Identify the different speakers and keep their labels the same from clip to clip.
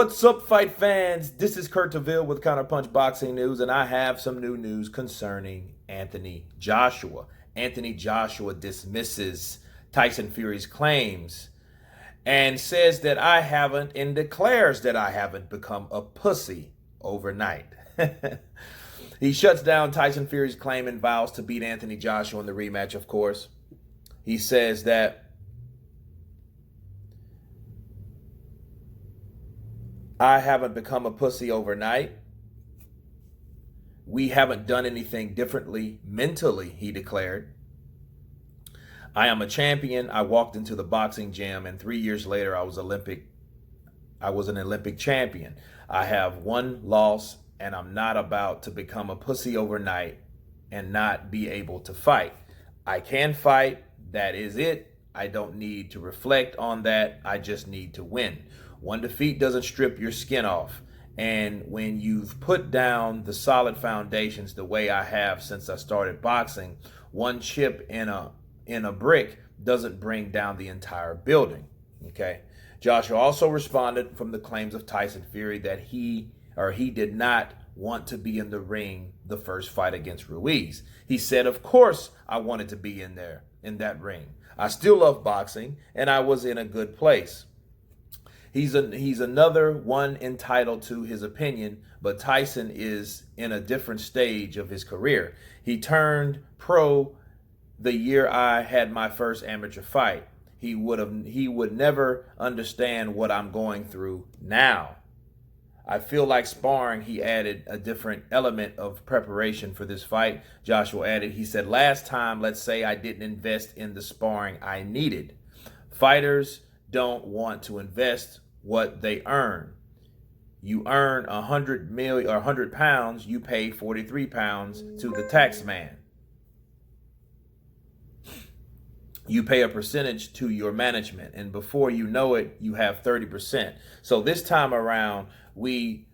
Speaker 1: What's up, fight fans? This is Kurt DeVille with Counterpunch Boxing News, and I have some new news concerning Anthony Joshua. Anthony Joshua dismisses Tyson Fury's claims and says that I haven't, and declares that I haven't become a pussy overnight. He shuts down Tyson Fury's claim and vows to beat Anthony Joshua in the rematch, of course. He says that I haven't become a pussy overnight. We haven't done anything differently mentally, he declared. I am a champion. I walked into the boxing gym, and 3 years later, I was an Olympic champion. I have one loss, and I'm not about to become a pussy overnight and not be able to fight. I can fight. That is it. I don't need to reflect on that. I just need to win. One defeat doesn't strip your skin off. And when you've put down the solid foundations the way I have since I started boxing, one chip in a brick doesn't bring down the entire building. Okay. Joshua also responded from the claims of Tyson Fury that he did not want to be in the ring the first fight against Ruiz. He said, of course I wanted to be in there, in that ring. I still love boxing, and I was in a good place. He's another one entitled to his opinion, but Tyson is in a different stage of his career. He turned pro the year I had my first amateur fight. He would never understand what I'm going through now. I feel like sparring, he added a different element of preparation for this fight. Joshua added, he said, last time, let's say I didn't invest in the sparring I needed. Fighters don't want to invest what they earn. You earn 100 million or 100 pounds, you pay 43 pounds to the tax man. You pay a percentage to your management, and before you know it, you have 30%. So this time around, we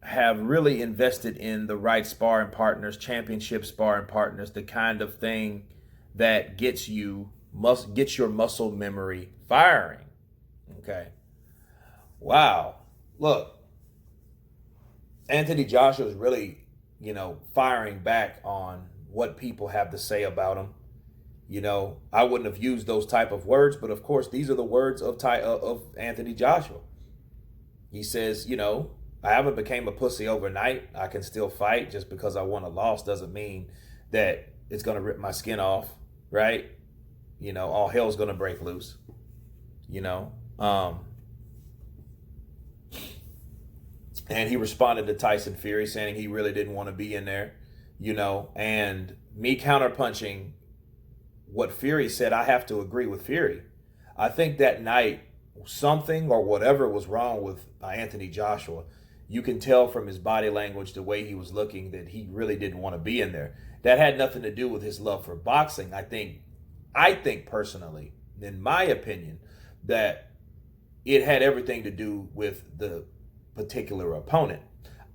Speaker 1: have really invested in the right sparring partners, championship sparring partners, the kind of thing that gets your muscle memory firing. Okay. Wow. Look, Anthony Joshua is really, firing back on what people have to say about him. I wouldn't have used those type of words, but of course, these are the words of Anthony Joshua. He says, I haven't became a pussy overnight. I can still fight. Just because I won a loss doesn't mean that it's going to rip my skin off, right? All hell's going to break loose, And he responded to Tyson Fury saying he really didn't want to be in there, and me counterpunching what Fury said. I have to agree with Fury. I think that night, something or whatever was wrong with Anthony Joshua. You can tell from his body language, the way he was looking, that he really didn't want to be in there. That had nothing to do with his love for boxing. I think personally, in my opinion, that it had everything to do with the particular opponent.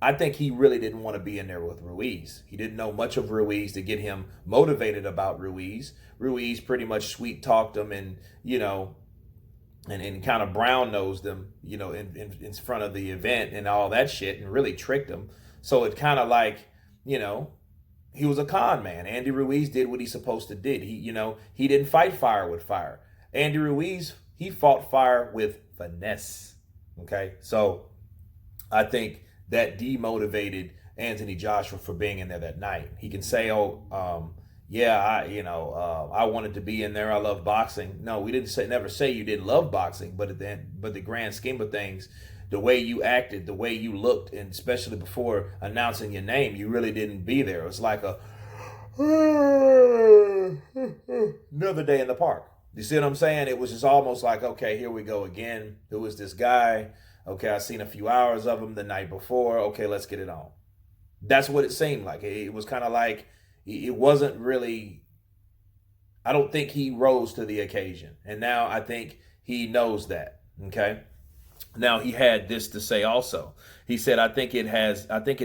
Speaker 1: I think he really didn't want to be in there with Ruiz. He didn't know much of Ruiz to get him motivated about Ruiz. Ruiz pretty much sweet talked him and kind of brown nosed him, in front of the event and all that shit, and really tricked him. So it kind of like, he was a con man. Andy Ruiz did what he's supposed to do. He didn't fight fire with fire. Andy Ruiz, he fought fire with finesse. Okay, so I think that demotivated Anthony Joshua for being in there that night. He can say, I wanted to be in there. I love boxing. No, we never say you didn't love boxing, but the grand scheme of things, the way you acted, the way you looked, and especially before announcing your name, you really didn't be there. It was like another day in the park. You see what I'm saying? It was just almost like, okay, here we go again. Who is this guy? Okay, I seen a few hours of him the night before. Okay, let's get it on. That's what it seemed like. It was kind of like, it wasn't really, I don't think he rose to the occasion. And now I think he knows that. Okay. Now he had this to say also. He said, I think it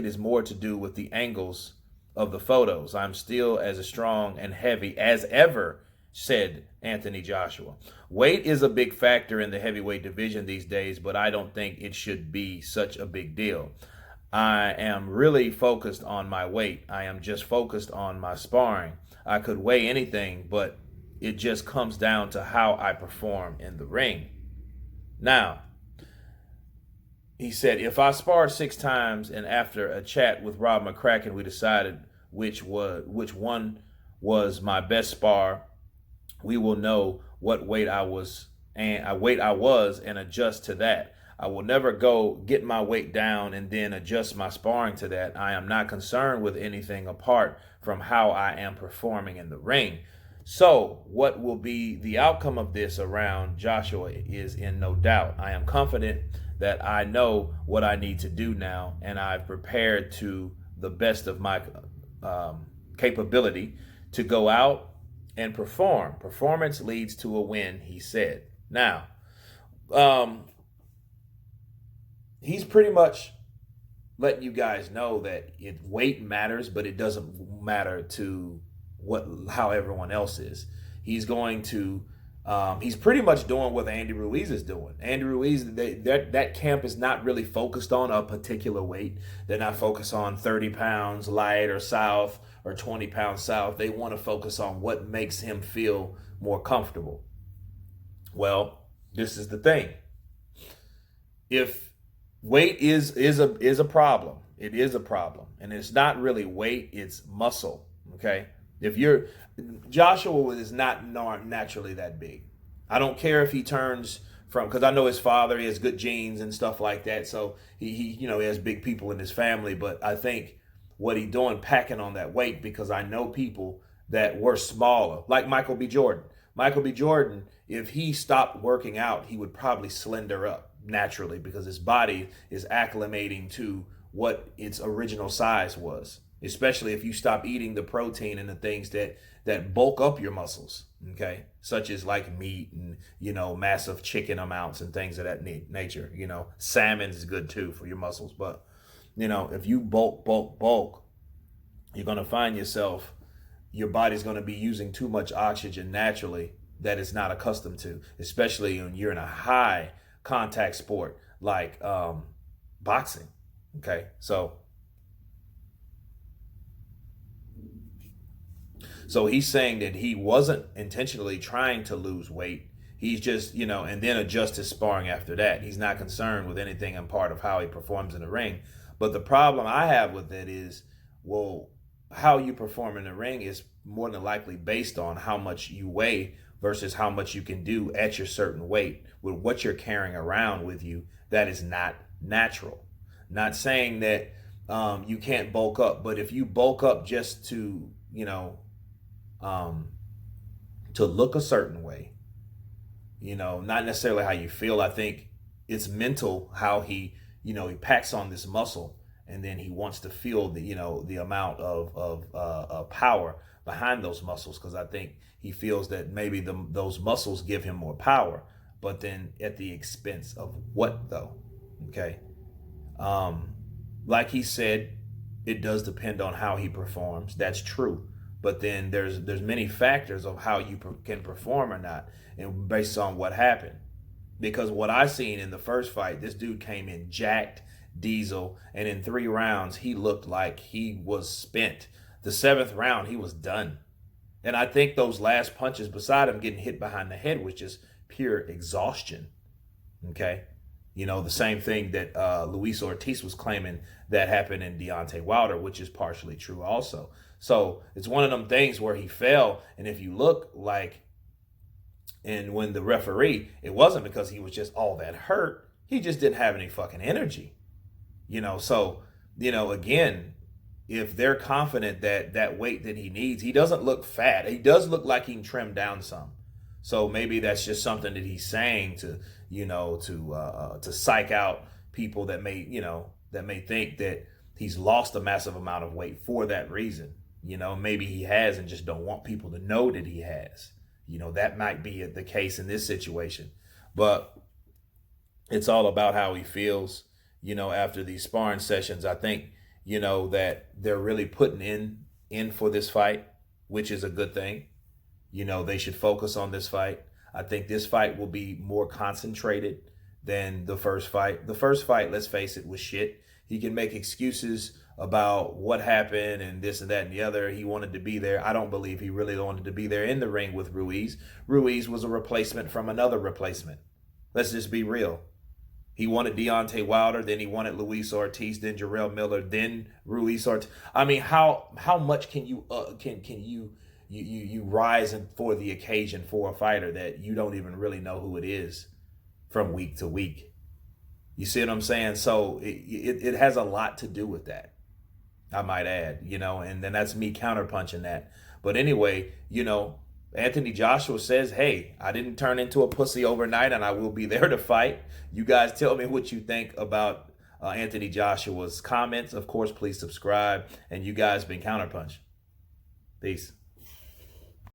Speaker 1: is more to do with the angles of the photos. I'm still as strong and heavy as ever said Anthony Joshua. Weight is a big factor in the heavyweight division these days, but I don't think it should be such a big deal. I am really focused on my weight. I am just focused on my sparring. I could weigh anything, but it just comes down to how I perform in the ring. Now, he said, if I sparred 6 times and after a chat with Rob McCracken, we decided which one was my best spar, we will know what weight I was and adjust to that. I will never go get my weight down and then adjust my sparring to that. I am not concerned with anything apart from how I am performing in the ring. So, what will be the outcome of this around Joshua is in no doubt. I am confident that I know what I need to do now, and I've prepared to the best of my capability to go out and perform. Performance leads to a win, he said. Now, he's pretty much letting you guys know that weight matters, but it doesn't matter to how everyone else is. He's going to he's pretty much doing what Andy Ruiz is doing. Andy Ruiz, that camp is not really focused on a particular weight. They're not focused on 30 pounds light or south or 20 pounds south. They want to focus on what makes him feel more comfortable. Well, this is the thing. If weight is a problem, it is a problem, and it's not really weight; it's muscle. Okay, Joshua is not naturally that big. I don't care if he turns from, because I know his father, he has good genes and stuff like that. So he has big people in his family. But I think what he's doing, packing on that weight, because I know people that were smaller, like Michael B. Jordan. Michael B. Jordan, if he stopped working out, he would probably slender up naturally because his body is acclimating to what its original size was. Especially if you stop eating the protein and the things that bulk up your muscles, okay? Such as like meat and, massive chicken amounts and things of that nature. Salmon is good too for your muscles. But, if you bulk, you're going to find yourself, your body's going to be using too much oxygen naturally that it's not accustomed to, especially when you're in a high contact sport like boxing, okay? So he's saying that he wasn't intentionally trying to lose weight. He's just, and then adjust his sparring after that. He's not concerned with anything in part of how he performs in the ring. But the problem I have with it is, well, how you perform in the ring is more than likely based on how much you weigh versus how much you can do at your certain weight with what you're carrying around with you. That is not natural. Not saying that you can't bulk up, but if you bulk up just to, to look a certain way, not necessarily how you feel. I think it's mental how he packs on this muscle and then he wants to feel the amount of power behind those muscles, because I think he feels that maybe those muscles give him more power, but then at the expense of what though? Okay. Like he said, it does depend on how he performs. That's true. But then there's many factors of how you can perform or not, and based on what happened. Because what I seen in the first fight, this dude came in jacked, diesel, and in 3 rounds he looked like he was spent. The 7th round he was done, and I think those last punches, beside him getting hit behind the head, was just pure exhaustion. Okay, the same thing that Luis Ortiz was claiming that happened in Deontay Wilder, which is partially true also. So it's one of them things where he fell, and if you look and when the referee, it wasn't because he was just all that hurt. He just didn't have any fucking energy. So, again, if they're confident that weight that he needs, he doesn't look fat. He does look like he can trim down some. So maybe that's just something that he's saying to psych out people that may think that he's lost a massive amount of weight for that reason. Maybe he has and just don't want people to know that he has. That might be the case in this situation. But it's all about how he feels, after these sparring sessions. I think, that they're really putting in for this fight, which is a good thing. They should focus on this fight. I think this fight will be more concentrated than the first fight. The first fight, let's face it, was shit. He can make excuses about what happened and this and that and the other. He wanted to be there. I don't believe he really wanted to be there in the ring with Ruiz. Ruiz was a replacement from another replacement. Let's just be real. He wanted Deontay Wilder, then he wanted Luis Ortiz, then Jarrell Miller, then Ruiz Ortiz. I mean, how much can you you rise for the occasion for a fighter that you don't even really know who it is from week to week? You see what I'm saying? So it has a lot to do with that, I might add, and then that's me counterpunching that. But anyway, Anthony Joshua says, hey, I didn't turn into a pussy overnight and I will be there to fight. You guys tell me what you think about Anthony Joshua's comments. Of course, please subscribe. And you guys been Counterpunch. Peace.